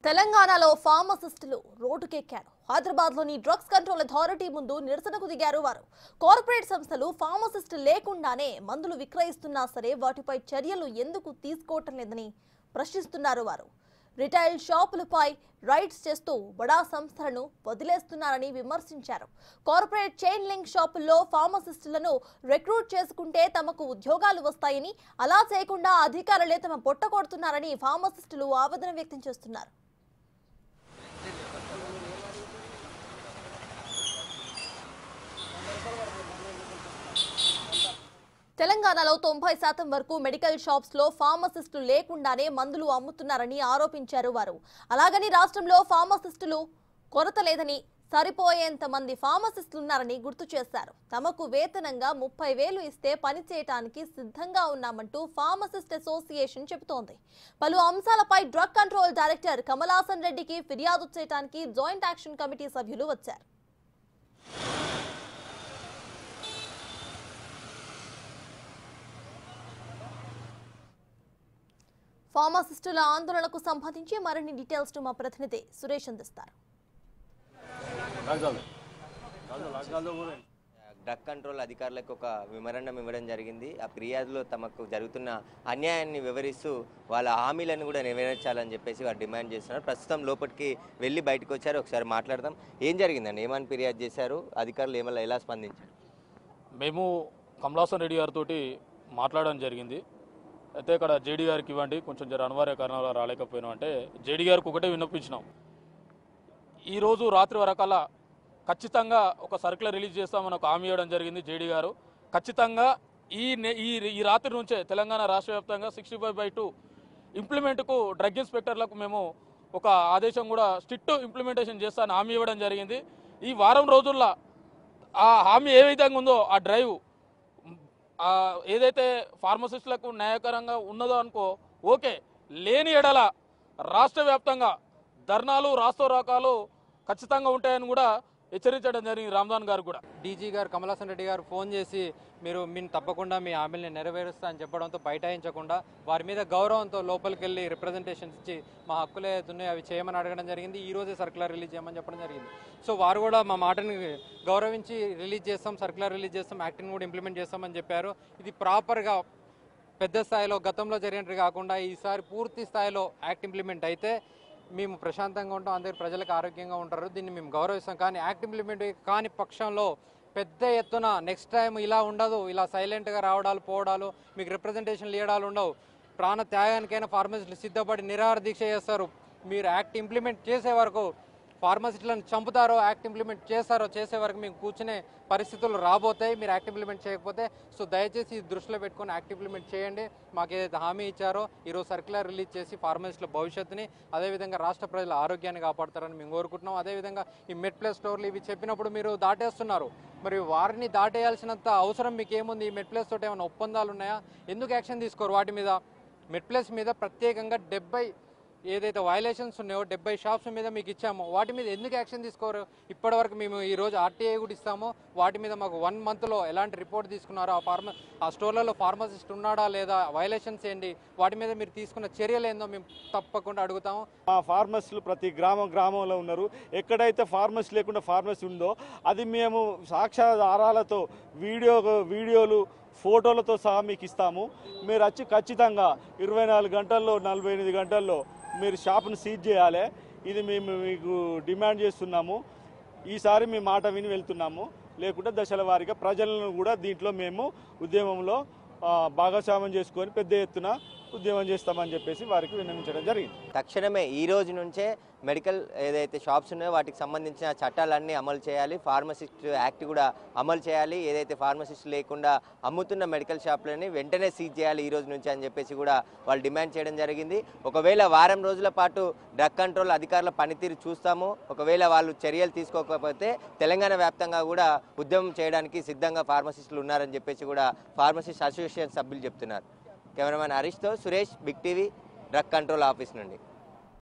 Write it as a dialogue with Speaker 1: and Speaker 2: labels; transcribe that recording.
Speaker 1: తెలంగాణలో ఫార్మసిస్టులు రోడ్డుకెక్కారు. హైదరాబాద్లోని drugs control authority ముందు నిరసనకు దిగారు వారు. కార్పొరేట్ సంస్థలు ఫార్మసిస్టు లేకుండానే మందులు విక్రయిస్తున్నా సరే వాటిపై చర్యలు ఎందుకు తీసుకోవటం లేదని ప్రశ్నిస్తున్నారు వారు. రిటైల్ షాపులపై రైడ్స్ చేస్తూ బడా సంస్థలను వదిలేస్తున్నారని విమర్శించారు. కార్పొరేట్ చైన్ లింక్ షాపుల్లో ఫార్మసిస్టులను రిక్రూట్ చేసుకుంటే తమకు ఉద్యోగాలు వస్తాయని, అలా చేయకుండా అధికారులే తమ పొట్ట కొడుతున్నారని ఫార్మసిస్టులు ఆవేదన వ్యక్తం చేస్తున్నారు. తెలంగాణలో 90% వరకు మెడికల్ షాప్స్ లో ఫార్మసిస్టులు లేకుండానే మందులు అమ్ముతున్నారని ఆరోపించారు వారు. అలాగని రాష్ట్రంలో ఫార్మసిస్టులు కొరత లేదని, సరిపోయేంత మంది ఫార్మసిస్టులు ఉన్నారని గుర్తు చేశారు. తమకు వేతనంగా 30,000 ఇస్తే పని చేయడానికి సిద్ధంగా ఉన్నామంటూ ఫార్మసిస్ట్ అసోసియేషన్ చెబుతోంది. పలు అంశాలపై డ్రగ్ కంట్రోల్ డైరెక్టర్ కమలాసన్ రెడ్డికి ఫిర్యాదు చేయడానికి జాయింట్ యాక్షన్ కమిటీ సభ్యులు వచ్చారు. ఫార్మసిస్టుల ఆందోళనకు సంబంధించి మరిన్ని డీటెయిల్స్ మా ప్రతినిధి సురేష్ అందిస్తారు.
Speaker 2: డ్రగ్ కంట్రోల్ అధికారులకు ఒక మెమరాండం ఇవ్వడం జరిగింది. ఆ ఫిర్యాదులో తమకు జరుగుతున్న అన్యాయాన్ని వివరిస్తూ వాళ్ళ హామీలను కూడా నెరవేర్చాలని చెప్పేసి వారు డిమాండ్ చేస్తున్నారు. ప్రస్తుతం లోపలికి వెళ్ళి బయటకు వచ్చారు. ఒకసారి మాట్లాడదాం. ఏం జరిగిందండి? ఏమని ఫిర్యాదు చేశారు? అధికారులు ఎలా స్పందించారు?
Speaker 3: మేము కమలాసన్ రెడ్డి గారితో మాట్లాడడం జరిగింది. అయితే ఇక్కడ జేడీ గారికి ఇవ్వండి, కొంచెం జర అనివార్య కారణాలు రాలేకపోయినాం అంటే జేడీ గారికి ఒకటే విన్నపించినాం. ఈరోజు రాత్రి వరకల్లా ఖచ్చితంగా ఒక సర్క్యులర్ రిలీజ్ చేస్తామని ఒక హామీ ఇవ్వడం జరిగింది జేడీ గారు. ఖచ్చితంగా ఈ రాత్రి నుంచే తెలంగాణ రాష్ట్ర వ్యాప్తంగా 65/2 ఇంప్లిమెంట్కు డ్రగ్ ఇన్స్పెక్టర్లకు మేము ఒక ఆదేశం కూడా స్ట్రిక్ట్ ఇంప్లిమెంటేషన్ చేస్తామని హామీ ఇవ్వడం జరిగింది. ఈ వారం రోజుల్లో ఆ హామీ ఏ విధంగా ఉందో ఆ డ్రైవ్ ఏదైతే ఫార్మసిస్టులకు న్యాయకరంగా ఉన్నదో అనుకో ఓకే, లేని ఎడల రాష్ట్ర వ్యాప్తంగా ధర్నాలు రాస్తారోకాలు ఖచ్చితంగా ఉంటాయని కూడా హెచ్చరించడం జరిగింది. రామ్దాన్ గారు కూడా
Speaker 4: డీజీ గారు కమలాసన్ రెడ్డి గారు ఫోన్ చేసి మీరు తప్పకుండా మీ హామీని నెరవేరుస్తా అని చెప్పడంతో బైఠాయించకుండా వారి మీద గౌరవంతో లోపలికి వెళ్ళి రిప్రజెంటేషన్స్ ఇచ్చి మా హక్కులు ఏతున్నాయి అవి చేయమని అడగడం జరిగింది. ఈ రోజే సర్క్యులర్ రిలీజ్ చేయమని చెప్పడం జరిగింది. సో వారు కూడా మా మాటని గౌరవించి రిలీజ్ చేస్తాం, సర్క్యులర్ రిలీజ్ చేస్తాం, యాక్ట్ని కూడా ఇంప్లిమెంట్ చేస్తామని చెప్పారు. ఇది ప్రాపర్గా పెద్ద స్థాయిలో గతంలో జరిగినట్టు కాకుండా ఈసారి పూర్తి స్థాయిలో యాక్ట్ ఇంప్లిమెంట్ అయితే మేము ప్రశాంతంగా ఉంటాం, అందరు ప్రజలకు ఆరోగ్యంగా ఉంటారు. దీన్ని మేము గౌరవిస్తాం. కానీ యాక్ట్ ఇంప్లిమెంట్ కాని పక్షంలో పెద్ద ఎత్తున నెక్స్ట్ టైం ఇలా ఉండదు, ఇలా సైలెంట్గా రావడాలు పోవడాలు, మీకు రిప్రజెంటేషన్లు ఇవ్వడాలు ఉండవు. ప్రాణ త్యాగానికైనా ఫార్మసిస్టులు సిద్ధపడి నిరాహార దీక్ష చేస్తారు. మీరు యాక్ట్ ఇంప్లిమెంట్ చేసే వరకు ఫార్మసిస్టులను చంపుతారో యాక్ట్ ఇంప్లిమెంట్ చేసే వరకు మీకు కూర్చునే పరిస్థితులు రాబోతాయి మీరు యాక్ట్ ఇంప్లిమెంట్ చేయకపోతే. సో దయచేసి దృష్టిలో పెట్టుకొని యాక్ట్ ఇంప్లిమెంట్ చేయండి. మాకు ఏదైతే హామీ ఇచ్చారో ఈరోజు సర్క్యులర్ రిలీజ్ చేసి ఫార్మసిస్టుల భవిష్యత్తుని అదేవిధంగా రాష్ట్ర ప్రజల ఆరోగ్యాన్ని కాపాడతారని మేము కోరుకుంటున్నాం. అదేవిధంగా ఈ మెడ్ప్లస్ స్టోర్లు ఇవి చెప్పినప్పుడు మీరు దాటేస్తున్నారు. మరి వారిని దాటేయాల్సినంత అవసరం మీకు ఏముంది? ఈ మెడ్ప్లస్ తోటి ఏమైనా ఒప్పందాలు ఉన్నాయా? ఎందుకు యాక్షన్ తీసుకోరు వాటి మీద? మెడ్ప్లస్ మీద ప్రత్యేకంగా 70 ఏదైతే వైలేషన్స్ ఉన్నాయో 70 షాప్స్ మీద మీకు ఇచ్చామో వాటి మీద ఎందుకు యాక్షన్ తీసుకోరు? ఇప్పటివరకు మేము ఈరోజు ఆర్టీఐ కూడా ఇస్తాము. వాటి మీద మాకు 1 మంత్లో ఎలాంటి రిపోర్ట్ తీసుకున్నారో, ఆ స్టోర్లలో ఫార్మసిస్ట్ ఉన్నాడా లేదా, వైలేషన్స్ ఏంటి, వాటి మీద మీరు తీసుకున్న చర్యలు ఏందో మేము తప్పకుండా అడుగుతాము.
Speaker 5: మా ఫార్మసిస్టులు ప్రతి గ్రామంలో ఉన్నారు. ఎక్కడైతే ఫార్మసీ లేకుండా ఫార్మసీ ఉందో అది మేము సాక్ష్యాధారాలతో వీడియోలు ఫోటోలతో సహా మీకు ఇస్తాము. మీరు వచ్చి ఖచ్చితంగా 24 గంటల్లో 48 గంటల్లో మీరు షాప్ను సీజ్ చేయాలి. ఇది మేము మీకు డిమాండ్ చేస్తున్నాము. ఈసారి మీ మాట విని వెళ్తున్నాము. లేకుంటే దశల వారీగా ప్రజలను కూడా దీంట్లో మేము ఉద్యమంలో భాగస్వామ్యం చేసుకొని పెద్ద ఎత్తున ఉద్యమం చేస్తామని చెప్పేసి వారికి విన్నవించడం జరిగింది.
Speaker 2: తక్షణమే ఈ రోజు నుంచే మెడికల్ ఏదైతే షాప్స్ ఉన్నాయో వాటికి సంబంధించిన చట్టాలన్నీ అమలు చేయాలి. ఫార్మసిస్ట్ యాక్ట్ కూడా అమలు చేయాలి. ఏదైతే ఫార్మసిస్ట్ లేకుండా అమ్ముతున్న మెడికల్ షాపులని వెంటనే సీజ్ చేయాలి ఈ రోజు నుంచి అని చెప్పేసి కూడా వాళ్ళు డిమాండ్ చేయడం జరిగింది. ఒకవేళ వారం రోజుల పాటు డ్రగ్ కంట్రోల్ అధికారుల పనితీరు చూస్తాము. ఒకవేళ వాళ్ళు చర్యలు తీసుకోకపోతే తెలంగాణ వ్యాప్తంగా కూడా ఉద్యమం చేయడానికి సిద్ధంగా ఫార్మసిస్టులు ఉన్నారని చెప్పేసి కూడా ఫార్మసిస్ట్ అసోసియేషన్ సభ్యులు చెప్తున్నారు. కెమెరామెన్ హరీష్తో Suresh, big TV, drug control office నుండి.